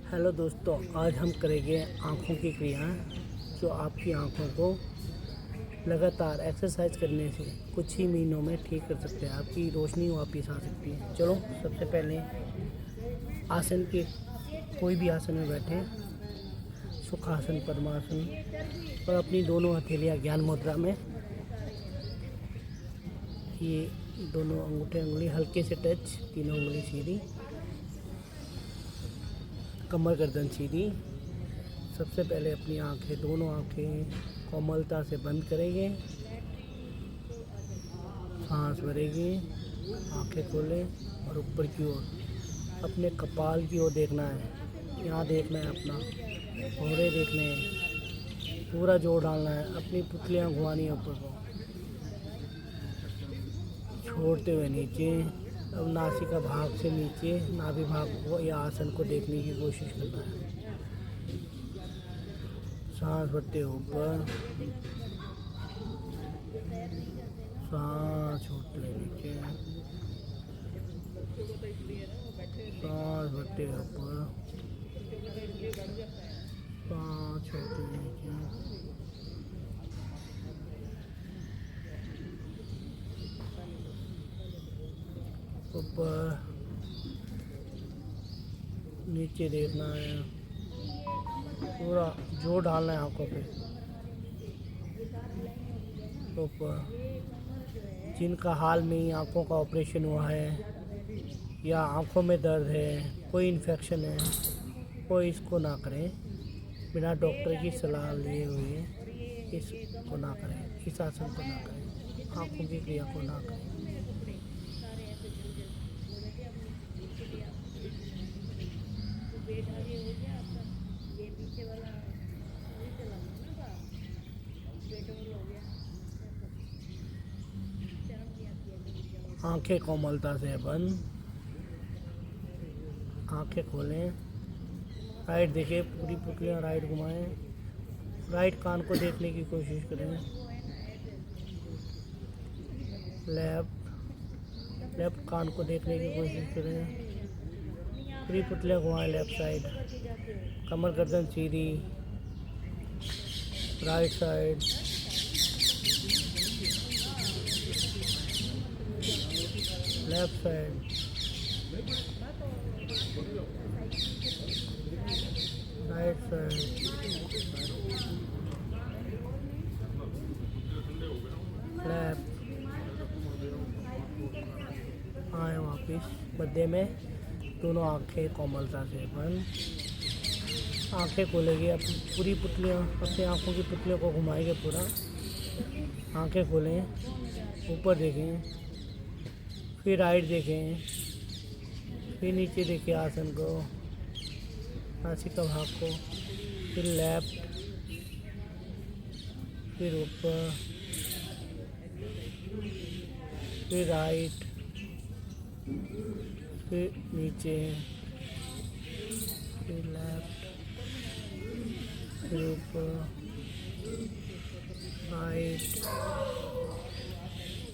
Hello दोस्तों, आज हम करेंगे आँखों की क्रियाएं जो आपकी आँखों को लगातार एक्सरसाइज करने से कुछ ही महीनों में ठीक कर सकते हैं। आपकी रोशनी वापस आ सकती है। चलो, सबसे पहले आसन के कोई भी आसन में बैठें, सुखासन, पद्मासन, और अपनी दोनों हथेलियाँ ज्ञान मुद्रा में, ये दोनों अंगूठे उंगली हल्के से टच, तीनों उंगली सीधी, कमर गर्दन सीधी। सबसे पहले अपनी आंखें, दोनों आंखें कोमलता से बंद करेंगे, सांस भरेंगे, आंखें खोलें और ऊपर की ओर अपने कपाल की ओर देखना है। यहाँ देखना है, अपना भौरे देखने हैं, पूरा जोर डालना है, अपनी पुतलियाँ घुमानी है ऊपर को, छोड़ते हुए नीचे। अब नासिका भाग से नीचे नाभि भाग को या आसन को देखने की कोशिश करना है। सांस भरते ऊपर, सांस छोड़ते हुए नीचे, सांस भरते ऊपर, सांस छोड़ते हुए नीचे, ऊपर नीचे देखना है, पूरा जोर डालना है आंखों पे। ऊपर, जिनका हाल में ही आंखों का ऑपरेशन हुआ है या आंखों में दर्द है, कोई इन्फेक्शन है, कोई इसको ना करें। बिना डॉक्टर की सलाह लिए हुए इसको ना करें, इस आसन को ना करें, आंखों की क्रिया को ना करें। आंखें कोमलता से बंद, आंखें खोलें, राइट देखें, पूरी पुतलियाँ राइट घुमाएं, राइट कान को देखने की कोशिश करें, लेफ्ट कान को देखने की कोशिश करें, पूरी पुतलियाँ घुमाएं लेफ्ट साइड, कमर गर्दन सीधी, right side, left side, right side, left. आए वापिस मध्य में, दोनों आंखें कोमलता से बंद, आंखें खोलेंगे, अपनी पूरी पुतलियाँ, अपनी आंखों की पुतलियों को घुमाएंगे पूरा। आंखें खोलें, ऊपर देखें, फिर राइट देखें, फिर नीचे देखें आसन को, नासिका भाग को, फिर लेफ्ट, फिर ऊपर, फिर राइट, फिर नीचे, फिर लेफ्ट, फिर ऊपर, राइट,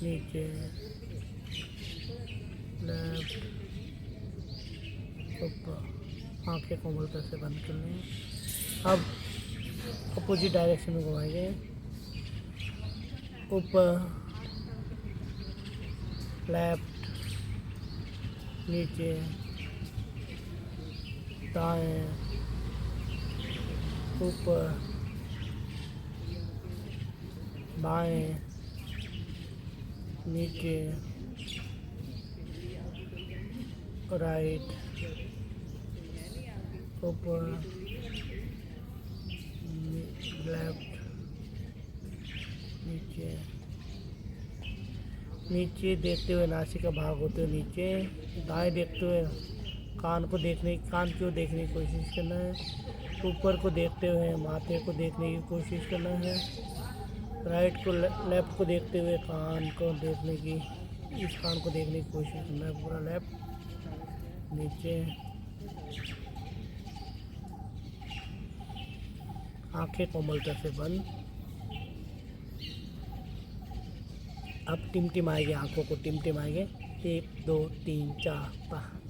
नीचे, लेफ्ट, ऊपर। आंखें कोमलता से बंद कर लें। अब अपोजिट डायरेक्शन में घुमाएंगे, ऊपर, लेफ्ट, नीचे, दाएं, ऊपर, बाएं, नीचे, राइट, ऊपर, लेफ्ट, नीचे, नीचे देखते हुए नासिका भाग होते हुए नीचे, दाएं देखते हुए कान की ओर देखने की कोशिश करना है, ऊपर को देखते हुए माथे को देखने की कोशिश करना है, राइट को लेफ्ट को देखते हुए कान को देखने की, इस कान को देखने की कोशिश करना है, पूरा लेफ्ट, नीचे, आंखें कोमलता से बंद। अब टिमटिमाएंगे, आंखों को टिमटिमाएंगे, 1 2 3 4 5।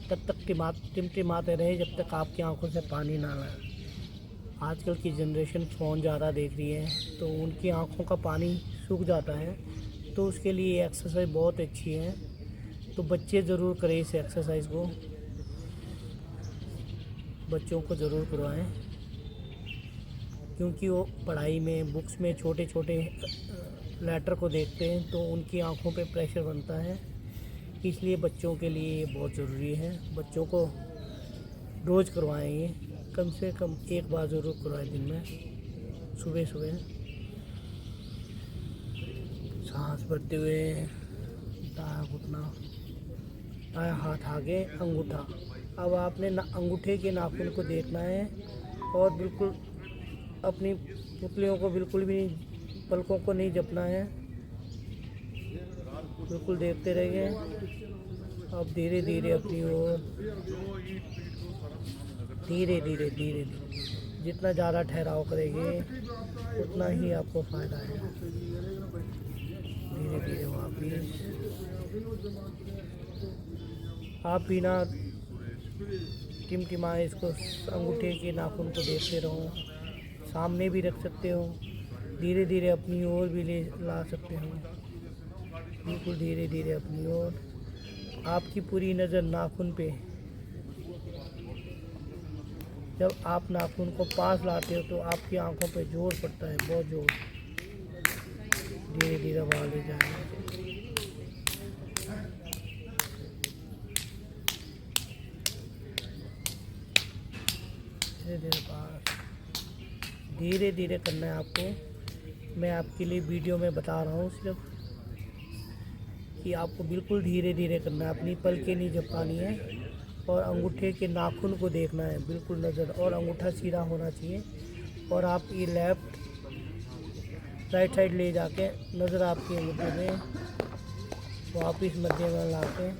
तब तक टिमटिमाते रहे जब तक आपकी आंखों से पानी ना लाए। आजकल की जनरेशन फ़ोन ज़्यादा देख रही है तो उनकी आंखों का पानी सूख जाता है, तो उसके लिए एक्सरसाइज बहुत अच्छी है। तो बच्चे ज़रूर करें इस एक्सरसाइज को, बच्चों को ज़रूर करवाएं, क्योंकि वो पढ़ाई में बुक्स में छोटे छोटे लेटर को देखते हैं तो उनकी आंखों पे प्रेशर बनता है। इसलिए बच्चों के लिए ये बहुत ज़रूरी है। बच्चों को रोज़ करवाएं, ये कम से कम एक बार ज़रूर करवाएं दिन में, सुबह सुबह। सांस भरते हुए दाया घुटना, दाया हाथ आगे, अंगूठा। अब आपने अंगूठे के नाखून को देखना है और बिल्कुल अपनी पुतलियों को बिल्कुल भी पलकों को नहीं जपना है, बिल्कुल देखते रहिए। अब धीरे धीरे अपनी ओर, धीरे धीरे धीरे धीरे जितना ज़्यादा ठहराव करेंगे उतना ही आपको फ़ायदा है। धीरे धीरे वापिस आप बिना टिमटिमाए इसको अंगूठे के नाखून को देखते रहो। सामने भी रख सकते हो, धीरे धीरे अपनी ओर भी ला सकते हो, बिल्कुल धीरे धीरे अपनी ओर। आपकी पूरी नज़र नाखून पे, जब आप नाखून को पास लाते हो तो आपकी आंखों पे जोर पड़ता है, बहुत जोर। धीरे धीरे बाहर ले जाएंगे, धीरे धीरे बाहर, धीरे धीरे करना है आपको। मैं आपके लिए वीडियो में बता रहा हूँ सिर्फ कि आपको बिल्कुल धीरे धीरे करना है, अपनी पलकें नहीं झपकानी है और अंगूठे के नाखून को देखना है बिल्कुल नज़र, और अंगूठा सीधा होना चाहिए। और आप ये लेफ्ट राइट साइड ले जाके नज़र आपके अंगूठे में वापिस मध्य में ला के,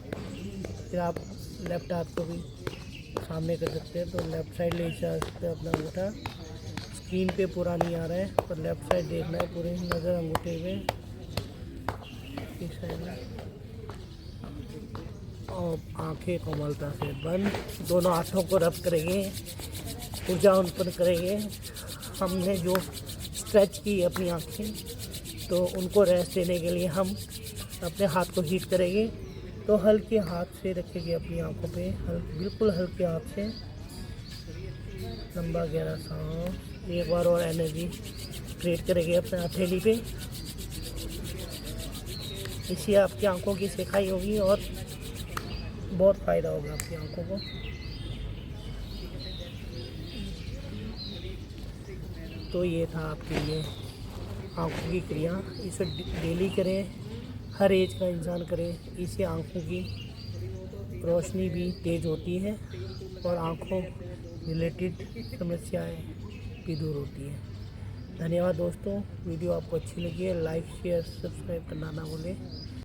फिर आप लेफ्ट हाथ को भी सामने कर सकते हैं। तो लेफ़्ट साइड ले जा सकते हैं अपना अंगूठा। स्क्रीन पे पूरा नहीं आ रहा है पर लेफ़्ट साइड देखना है, पूरी नज़र अंगूठे में इस साइड में। और आँखें कोमलता से बंद, दोनों हाथों को रब करेंगे, ऊर्जा उत्पन्न करेंगे। हमने जो स्ट्रेच की अपनी आँखें, तो उनको रेस्ट देने के लिए हम अपने हाथ को हीट करेंगे। तो हल्के हाथ से रखेंगे अपनी आंखों पे, बिल्कुल हल्के हाथ से। लंबा गहरा सांस, एक बार और एनर्जी क्रिएट करेंगे अपने हथेली पे। इससे आपकी आंखों की सिखाई होगी और बहुत फ़ायदा होगा आपकी आंखों को। तो ये था आपके लिए आंखों की क्रिया। इसे डेली करें, हर एज का इंसान करे। इससे आंखों की रोशनी भी तेज़ होती है और आंखों रिलेटेड समस्याएं भी दूर होती हैं। धन्यवाद दोस्तों, वीडियो आपको अच्छी लगी है लाइक शेयर सब्सक्राइब करना ना भूलें।